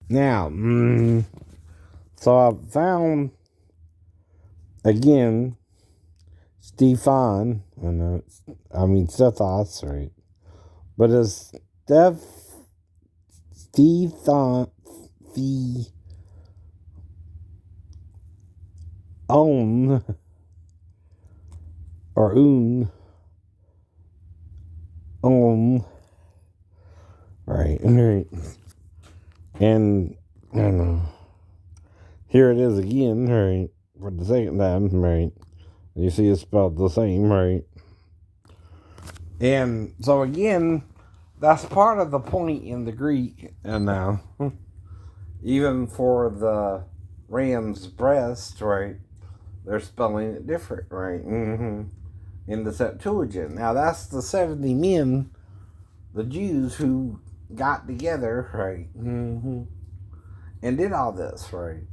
Now, so I found, again, Stethos, right? But it's Stethon, own, or right? And, I don't know. Here it is again, right? For the second time, right? You see it's spelled the same, right? And so again, that's part of the point in the Greek, and now, even for the ram's breast, right? They're spelling it different, right? In the Septuagint. Now that's the 70 men, the Jews, who got together, right? And did all this, right?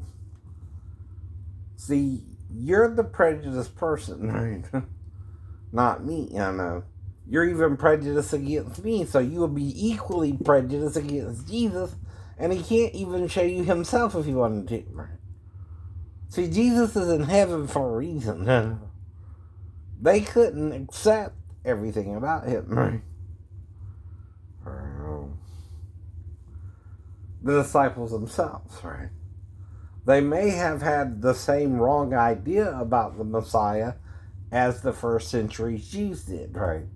See, you're the prejudiced person, right? Not me, I know. You're even prejudiced against me, so you will be equally prejudiced against Jesus, and he can't even show you himself if he wanted to, right? See, Jesus is in heaven for a reason. They couldn't accept everything about him, right? The disciples themselves, right? They may have had the same wrong idea about the Messiah as the first century Jews did, right?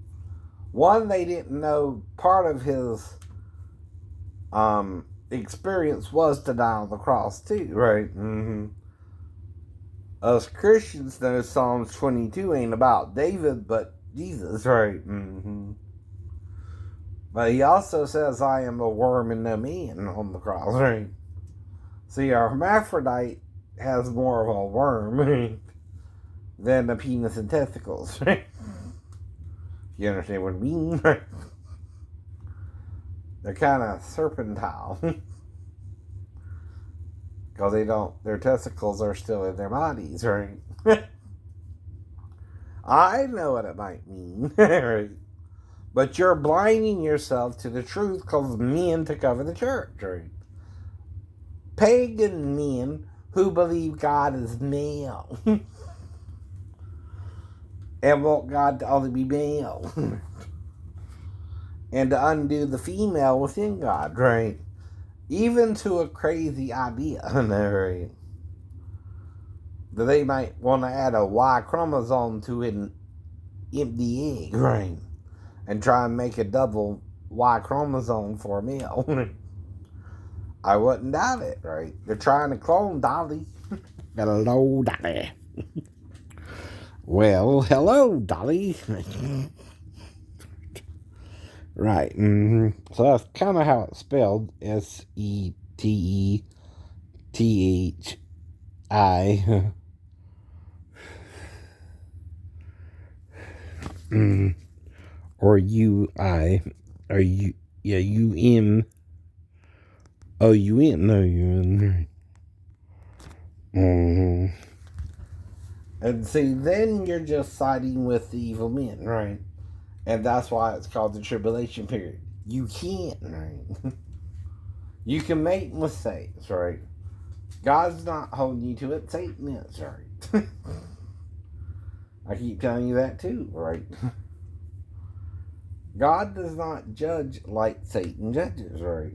One, they didn't know part of his experience was to die on the cross too, right? Us Christians know Psalms 22 ain't about David, but Jesus, right? But he also says, I am a worm and no man on the cross, right? See, our hermaphrodite has more of a worm than the penis and testicles, right? You understand what I mean? They're kind of serpentile. Because their testicles are still in their bodies, right? I know what it might mean, right? But you're blinding yourself to the truth because men took over the church, right? Pagan men who believe God is male and want God to only be male and to undo the female within God, right? Even to a crazy idea, right? That they might want to add a Y chromosome to an empty egg, right? And try and make a double Y chromosome for a male. I wouldn't doubt it, right? They're trying to clone Dolly. Hello, Dolly. Well, hello, Dolly. Right. So that's kind of how it's spelled. Stetthi. Or UI. Or UN. OUN. No, UN. And see, then you're just siding with the evil men, right? And that's why it's called the tribulation period. You can't, right? You can make mistakes, right? God's not holding you to it. Satan is, right? I keep telling you that too, right? God does not judge like Satan judges, right?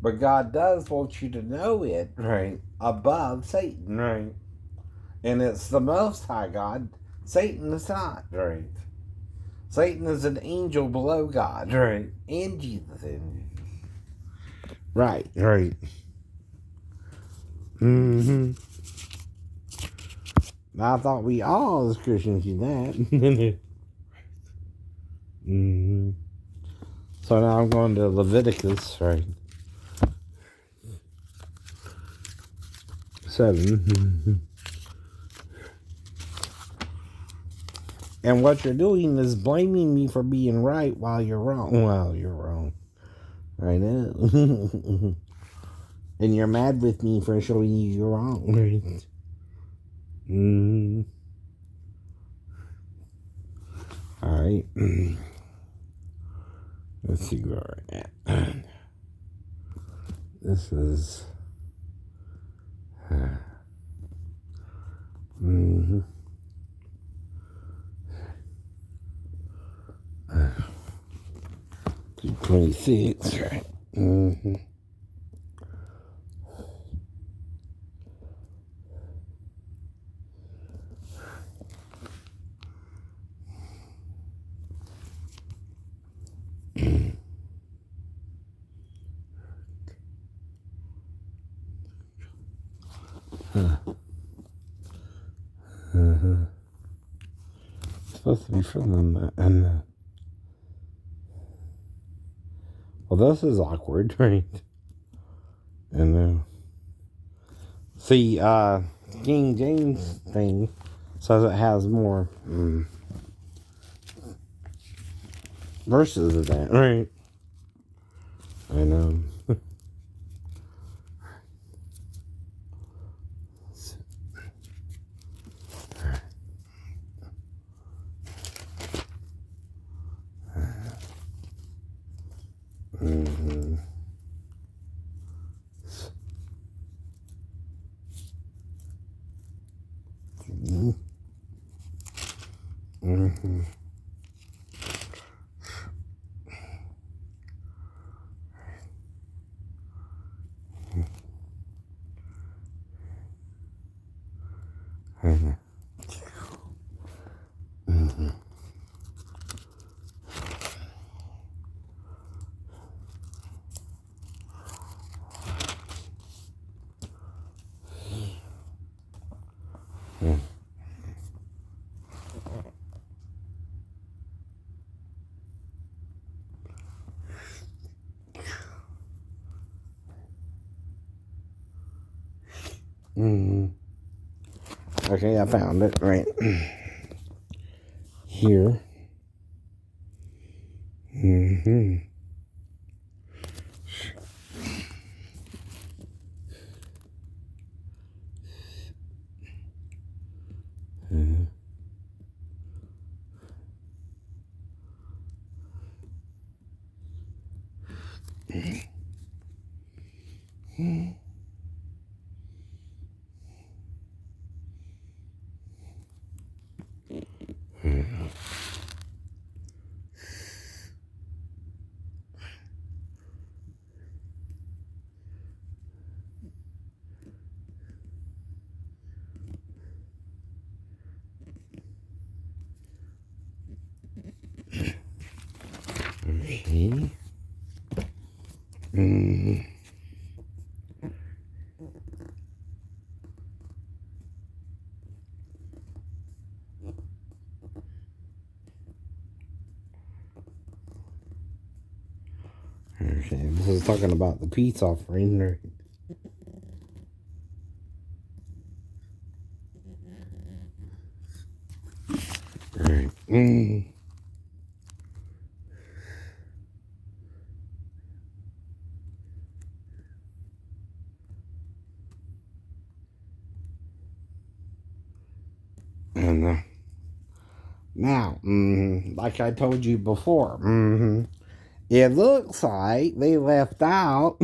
But God does want you to know it, right? Above Satan, right? And it's the Most High God. Satan is not, right? Satan is an angel below God, right? And Jesus. Right. I thought we all as Christians knew that. So now I'm going to Leviticus, right? 7. And what you're doing is blaming me for being right while you're wrong. Well, you're wrong. I know. And you're mad with me for showing you you're wrong, right? right? Let's see where we're at. This is... mm-hmm. 226, right? Mm-hmm. It's supposed to be filming that, and well, this is awkward, right? And see, King James thing says it has more verses of that, right? I know. Mm-hmm. Mm-hmm. Mm-hmm. Mm-hmm. Mm-hmm. Okay, I found it right here. Mm-hmm. Mm-hmm. Okay. Mm-hmm. Okay, this is talking about the peace offering, right? Right. Mm. And now, like I told you before, it looks like they left out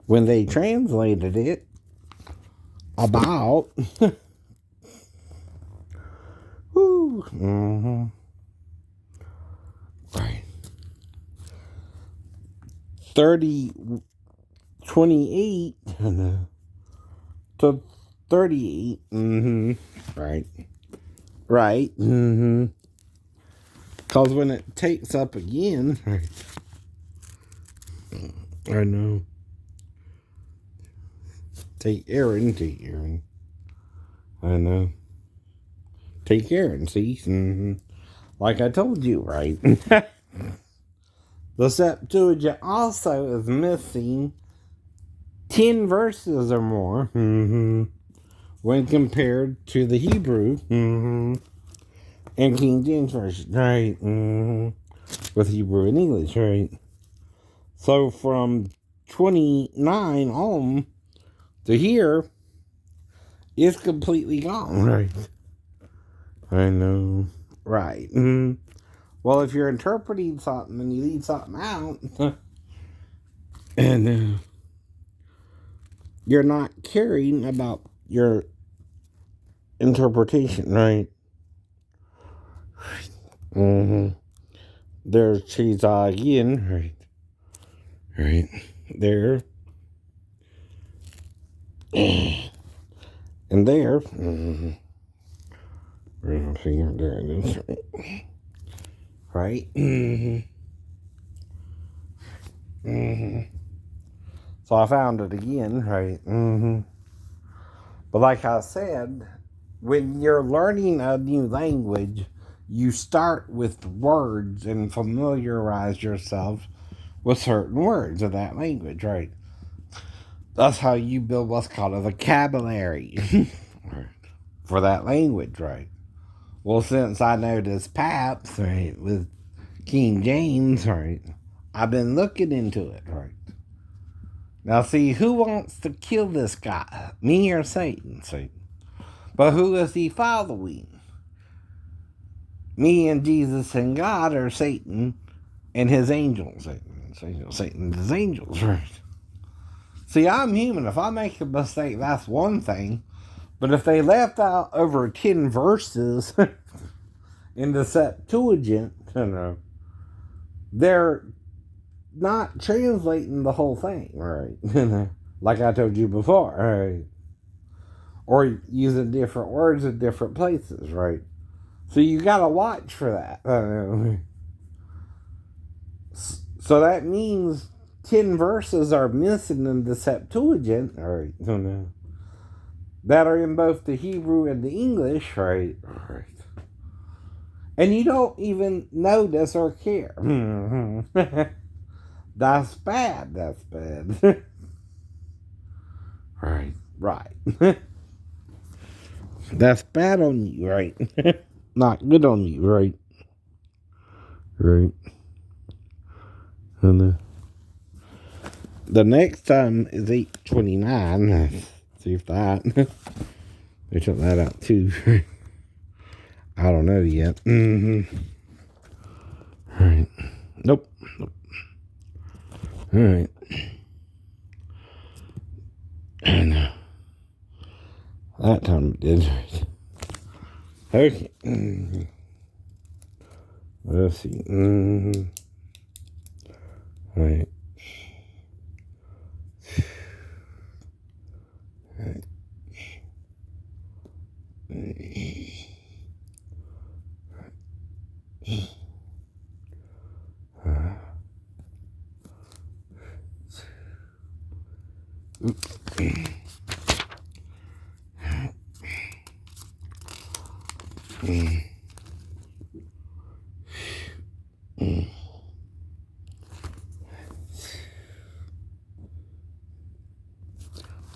when they translated it about whoo, right 30 28 to 38, right, right, because when it takes up again, I know, take Aaron, I know, take Aaron, see, like I told you, right. The Septuagint also is missing 10 verses or more when compared to the Hebrew and King James Version, right? With Hebrew and English, right? So from 29 on to here, it's completely gone, right? I know. Right. Well, if you're interpreting something and you leave something out, and you're not caring about your interpretation, right? Mm-hmm. There's cheese again, right? Right there, and there. Mm-hmm. There it is. Right. Mm-hmm. Mm-hmm. So I found it again, right? Mm-hmm. But like I said, when you're learning a new language, you start with words and familiarize yourself with certain words of that language, right? That's how you build what's called a vocabulary for that language, right? Well, since I know this Paps, right, with King James, right, I've been looking into it, right? Now, see, who wants to kill this guy? Me or Satan? See? But who is he following? Me and Jesus and God, or Satan and his angels? Satan and his angels, right? See, I'm human. If I make a mistake, that's one thing. But if they left out over 10 verses in the Septuagint, they're not translating the whole thing, right? Like I told you before, right? Or using different words in different places, right? So you gotta watch for that. So that means 10 verses are missing in the Septuagint, right? That are in both the Hebrew and the English, right? Right. And you don't even notice or care. That's bad. That's bad. Right. Right. That's bad on you, right? Not good on you, right? Right. And the next time is 8:29. See if that they took that out too. I don't know yet. Mm-hmm. All right. Nope. Nope. All right. And that time it did. Okay. Mm-hmm. Let's see. Mm-hmm. All right. All right. Oops.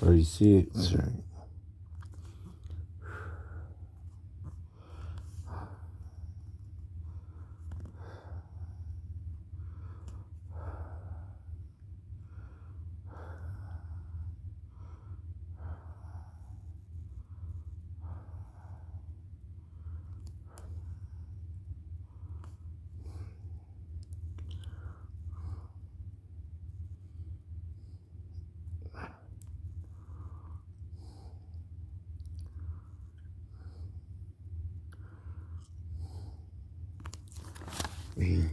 Oh, you see it? Sorry. Mm.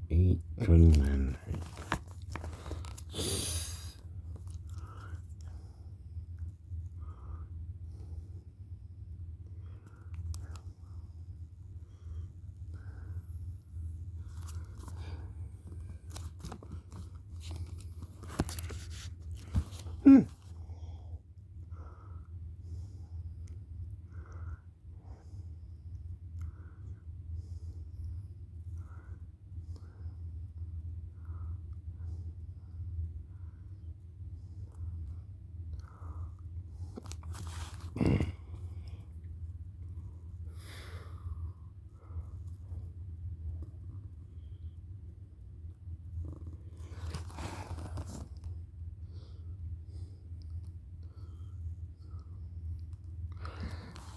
8:29.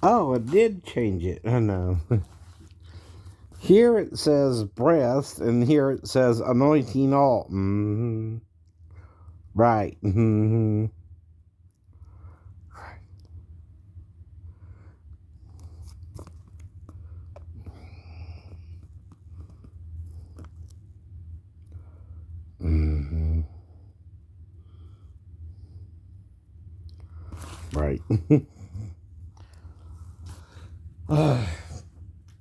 Oh, it did change it. I know. Here it says breast, and here it says anointing oil. Right. Right.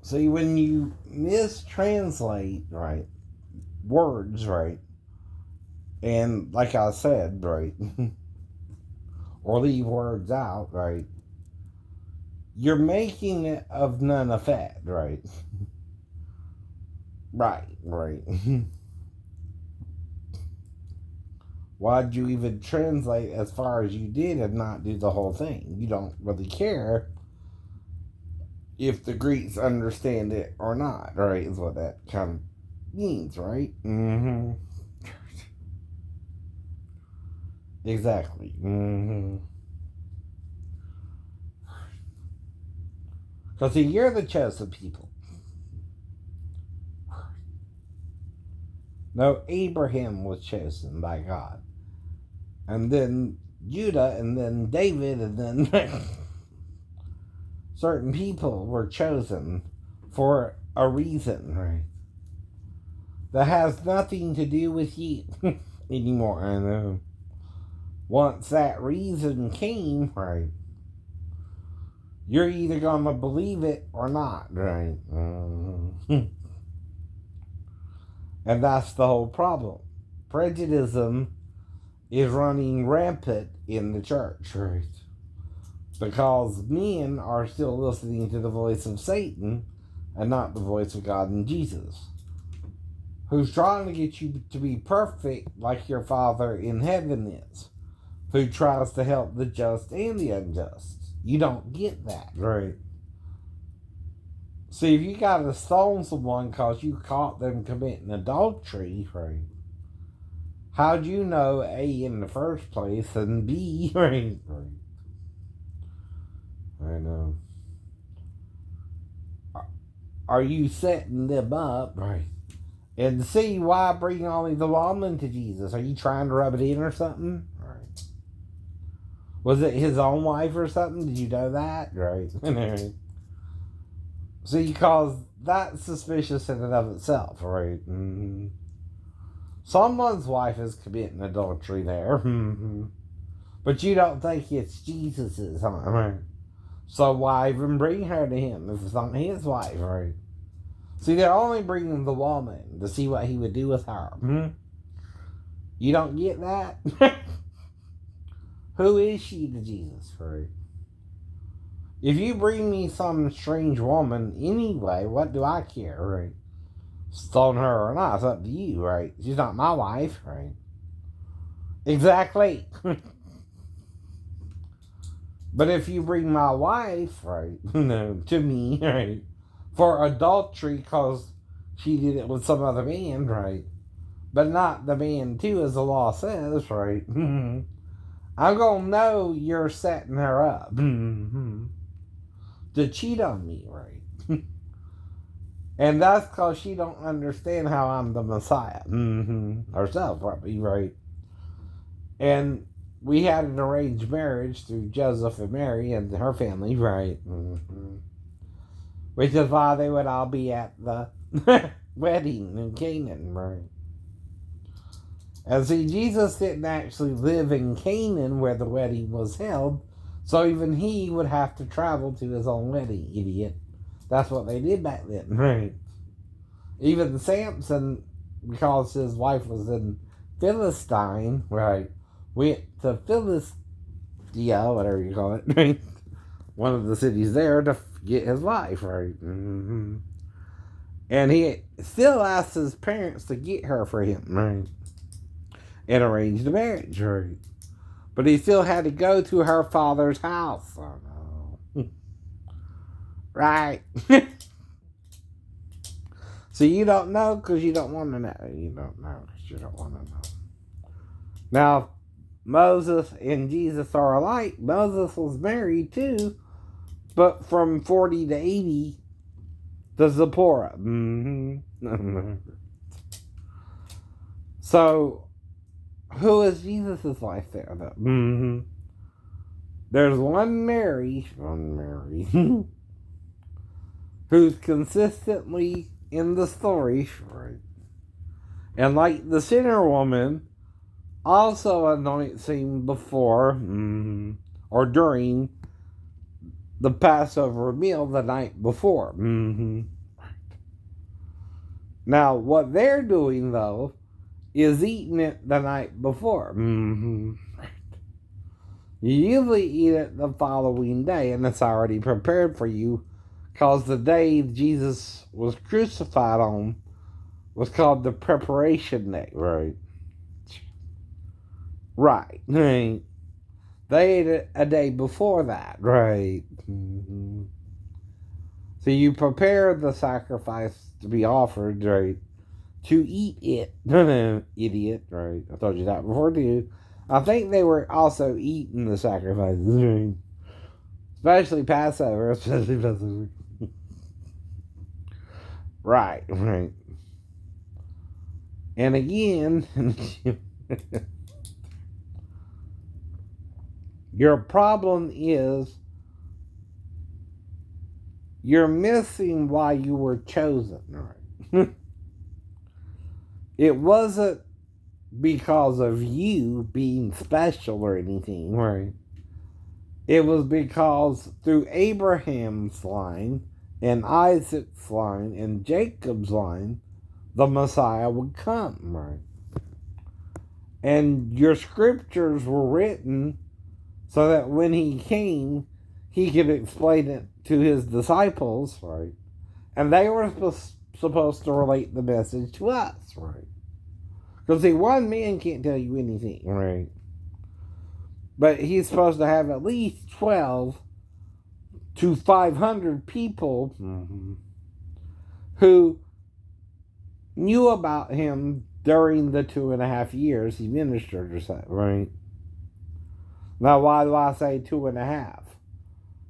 See, when you mistranslate, right, words, right, and like I said, right, or leave words out, right, you're making it of none effect, right? Right. Why'd you even translate as far as you did and not do the whole thing? You don't really care if the Greeks understand it or not, right? Is what that kind of means, right? Exactly. Because see, you're the chosen people. No, Abraham was chosen by God. And then Judah, and then David, and then certain people were chosen for a reason, right? That has nothing to do with you anymore. I know. Once that reason came, right, you're either going to believe it or not, right? And that's the whole problem. Prejudice is running rampant in the church, right? Because men are still listening to the voice of Satan and not the voice of God and Jesus, who's trying to get you to be perfect like your Father in heaven is, who tries to help the just and the unjust. You don't get that, right? See, if you got to stone someone because you caught them committing adultery, right? How'd you know A in the first place and B, right? I know. Are you setting them up, right? And C, why bring only the woman to Jesus? Are you trying to rub it in or something? Right. Was it his own wife or something? Did you know that? Right. See, because that's suspicious in and of itself, right? Someone's wife is committing adultery there. But you don't think it's Jesus's, huh? Right? So why even bring her to him if it's not his wife, right? See, they're only bringing the woman to see what he would do with her. You don't get that? Who is she to Jesus, right? If you bring me some strange woman anyway, what do I care, right? Stone her or not, it's up to you, right? She's not my wife, right? Exactly. But if you bring my wife, right, to me, right, for adultery because she did it with some other man, right, but not the man too, as the law says, right, I'm going to know you're setting her up to cheat on me, right? And that's because she don't understand how I'm the Messiah herself, probably, right? And we had an arranged marriage through Joseph and Mary and her family, right? Which is why they would all be at the wedding in Canaan, right? And see, Jesus didn't actually live in Canaan where the wedding was held, so even he would have to travel to his own wedding, idiot. That's what they did back then, right? Even Samson, because his wife was in Philistine, right, went to Philistia, whatever you call it, right? One of the cities there to get his wife, right? And he still asked his parents to get her for him, right? And arrange the marriage, right? But he still had to go to her father's house. Oh no. Right. So you don't know because you don't want to know. You don't know because you don't want to know. Now, Moses and Jesus are alike. Moses was married too, but from 40 to 80, the Zipporah. So, who is Jesus' wife there, though? There's one Mary, who's consistently in the story, right? And like the sinner woman, also anoints him before or during the Passover meal the night before. Now, what they're doing, though, is eating it the night before. You usually eat it the following day, and it's already prepared for you, because the day Jesus was crucified on was called the preparation day, right? Right. They ate it a day before that, right? So you prepare the sacrifice to be offered, right? To eat it. Idiot, right? I told you that before, too. I think they were also eating the sacrifices, right? Especially Passover. Right. And again, your problem is you're missing why you were chosen, right? It wasn't because of you being special or anything, right? It was because through Abraham's line and Isaac's line and Jacob's line, the Messiah would come, right? And your scriptures were written so that when he came, he could explain it to his disciples, right? And they were supposed to relate the message to us, right? Because see, one man can't tell you anything, right? But he's supposed to have at least 12 to 500 people who knew about him during the 2.5 years he ministered or so, right? Now, why do I say 2.5?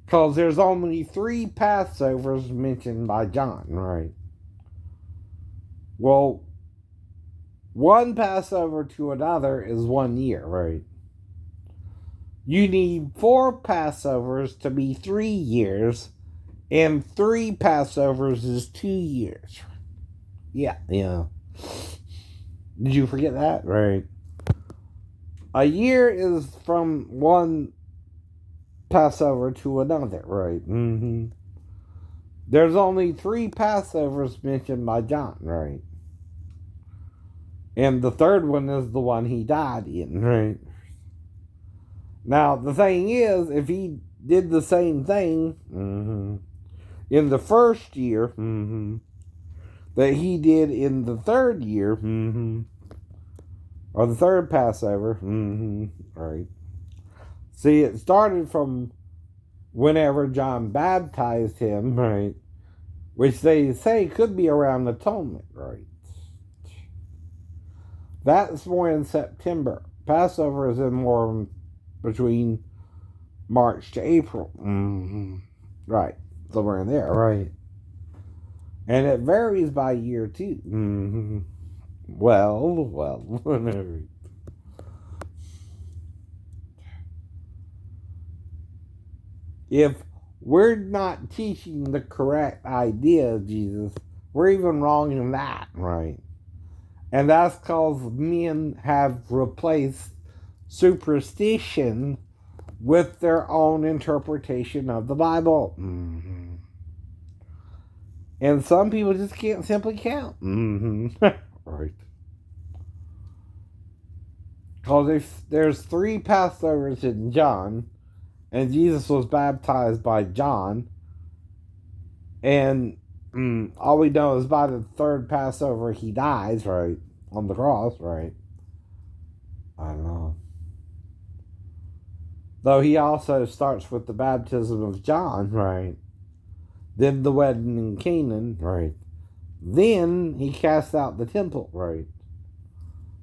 Because there's only 3 Passovers mentioned by John, right? Well, one Passover to another is 1 year, right? You need 4 Passovers to be 3 years, and 3 Passovers is 2 years. Yeah. Did you forget that? Right. A year is from one Passover to another, right? There's only 3 Passovers mentioned by John, right? And the third one is the one he died in, right? Now, the thing is, if he did the same thing in the first year that he did in the third year, or the third Passover, right? See, it started from whenever John baptized him, right? Which they say could be around atonement, right? That's more in September. Passover is in more between March to April. Right. Somewhere in there, right? And it varies by year, too. Well. If we're not teaching the correct idea of Jesus, we're even wrong in that, right? And that's because men have replaced superstition with their own interpretation of the Bible. And some people just can't simply count. Right. Because if there's 3 Passovers in John, and Jesus was baptized by John, and all we know is by the 3rd Passover he dies, right, on the cross, right? I don't know. Though he also starts with the baptism of John, right? Then the wedding in Canaan, right? Then he casts out the temple, right?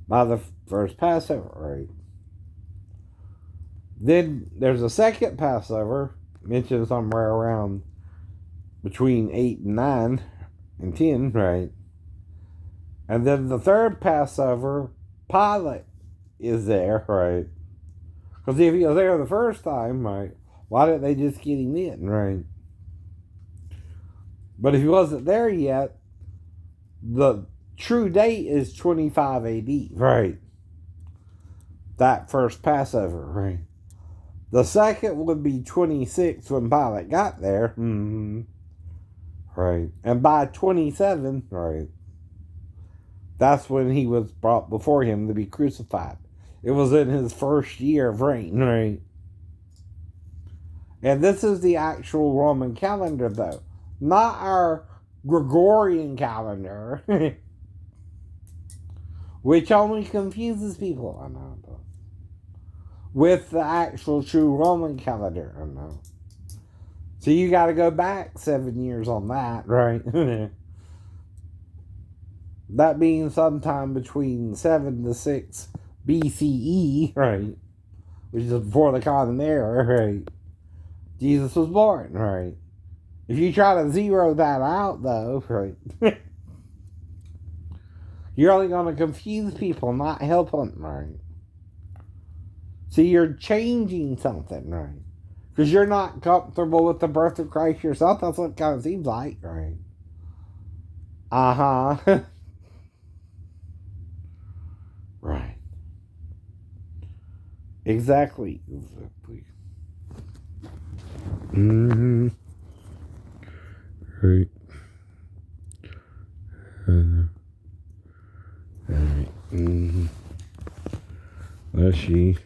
By the first Passover, right? Then there's a second Passover mentioned somewhere around between 8 and 9 and 10, right? And then the third Passover, Pilate is there, right? Because if he was there the first time, right, why didn't they just get him in, right? But if he wasn't there yet, the true date is 25 AD, right? That first Passover, right? The second would be 26 when Pilate got there, right? And by 27, right, that's when he was brought before him to be crucified. It was in his first year of reign, right? And this is the actual Roman calendar, though, not our Gregorian calendar, which only confuses people, I know, with the actual true Roman calendar, I know. So you got to go back 7 years on that, right? That being sometime between 7 to 6 BCE, right? Which is before the Common Era, right? Jesus was born, right? If you try to zero that out, though, right, you're only going to confuse people, not help them, right? So you're changing something, right? Because you're not comfortable with the birth of Christ yourself. That's what it kind of seems like, right? Uh-huh. Right. Exactly. Mm-hmm. Right. Right. Mm-hmm. Let's see.